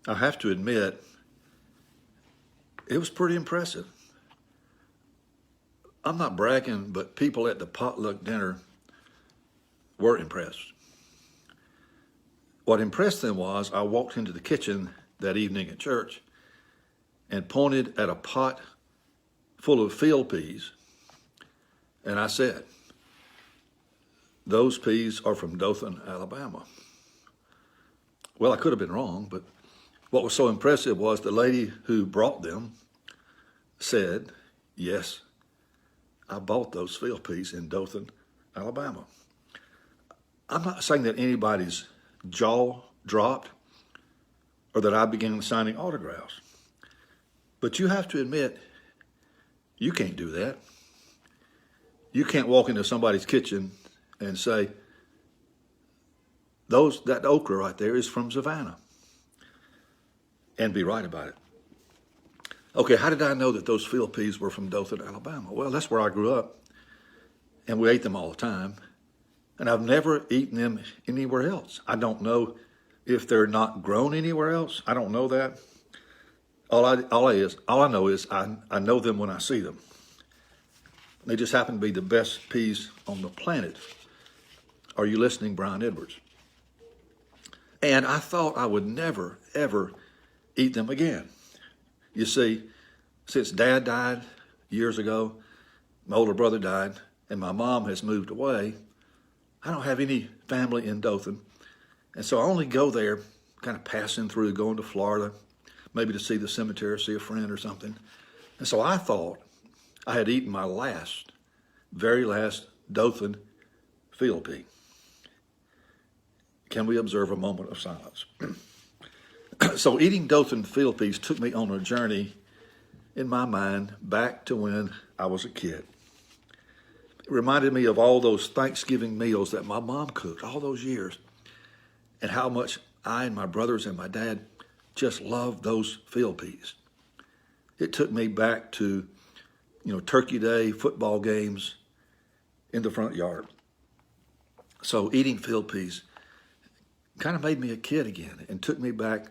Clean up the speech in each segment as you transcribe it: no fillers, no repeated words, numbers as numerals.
I have to admit, it was pretty impressive. I'm not bragging, but people at the potluck dinner were impressed. What impressed them was I walked into the kitchen that evening at church and pointed at a pot full of field peas, and I said, "Those peas are from Dothan, Alabama." Well, I could have been wrong, but what was so impressive was the lady who brought them said, "Yes, I bought those field peas in Dothan, Alabama." I'm not saying that anybody's jaw dropped or that I began signing autographs, but you have to admit, you can't do that. You can't walk into somebody's kitchen and say, that okra right there is from Savannah, and be right about it. Okay, how did I know that those field peas were from Dothan, Alabama? Well, that's where I grew up, and we ate them all the time, and I've never eaten them anywhere else. I don't know if they're not grown anywhere else. I don't know that. All I know is I know them when I see them. They just happen to be the best peas on the planet. Are you listening, Brian Edwards? And I thought I would never, ever eat them again. You see, since Dad died years ago, my older brother died, and my mom has moved away, I don't have any family in Dothan. And so I only go there kind of passing through, going to Florida, maybe to see the cemetery, see a friend or something. And so I thought I had eaten my very last Dothan field pea. Can we observe a moment of silence? So eating Dothan field peas took me on a journey in my mind back to when I was a kid. It reminded me of all those Thanksgiving meals that my mom cooked all those years, and how much I and my brothers and my dad just loved those field peas. It took me back to, Turkey Day, football games in the front yard. So eating field peas kind of made me a kid again and took me back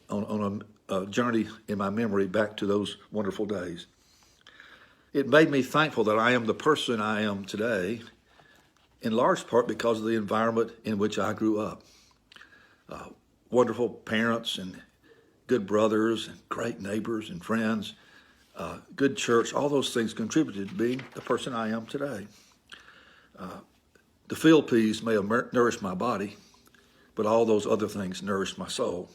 on a journey in my memory back to those wonderful days. It made me thankful that I am the person I am today, in large part because of the environment in which I grew up. Wonderful parents and good brothers and great neighbors and friends, good church, all those things contributed to being the person I am today. The field peas may have nourished my body, but all those other things nourished my soul.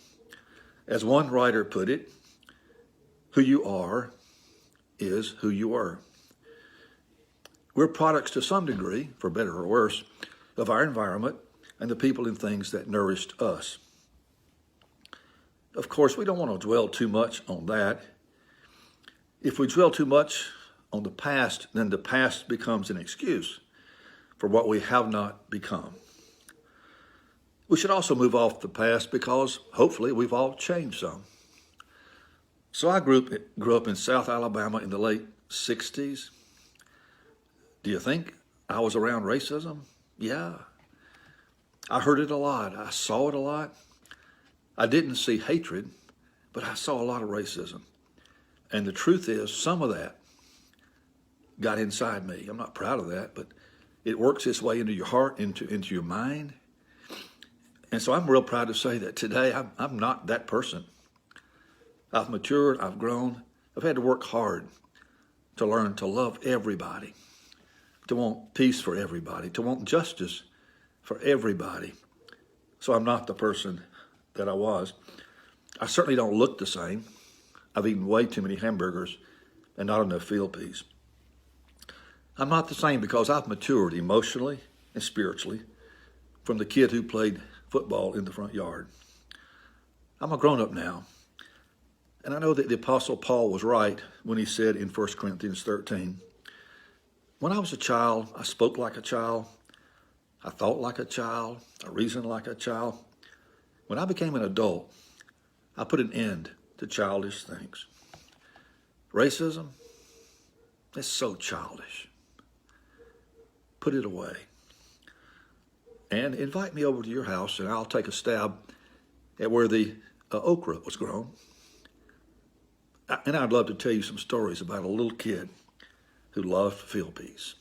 As one writer put it, who you are is who you were. We're products to some degree, for better or worse, of our environment and the people and things that nourished us. Of course, we don't want to dwell too much on that. If we dwell too much on the past, then the past becomes an excuse for what we have not become. We should also move off the past because hopefully we've all changed some. So I grew up in South Alabama in the late 60s. Do you think I was around racism? Yeah. I heard it a lot. I saw it a lot. I didn't see hatred, but I saw a lot of racism. And the truth is, some of that got inside me. I'm not proud of that, but it works its way into your heart, into your mind. And so I'm real proud to say that today I'm not that person. I've matured, I've grown, I've had to work hard to learn to love everybody, to want peace for everybody, to want justice for everybody. So I'm not the person that I was. I certainly don't look the same. I've eaten way too many hamburgers and not enough field peas. I'm not the same because I've matured emotionally and spiritually from the kid who played football in the front yard. I'm a grown-up now, and I know that the Apostle Paul was right when he said in 1 Corinthians 13, when I was a child, I spoke like a child, I thought like a child, I reasoned like a child. When I became an adult, I put an end to childish things. Racism, it's so childish. Put it away. And invite me over to your house, and I'll take a stab at where the okra was grown. And I'd love to tell you some stories about a little kid who loved field peas.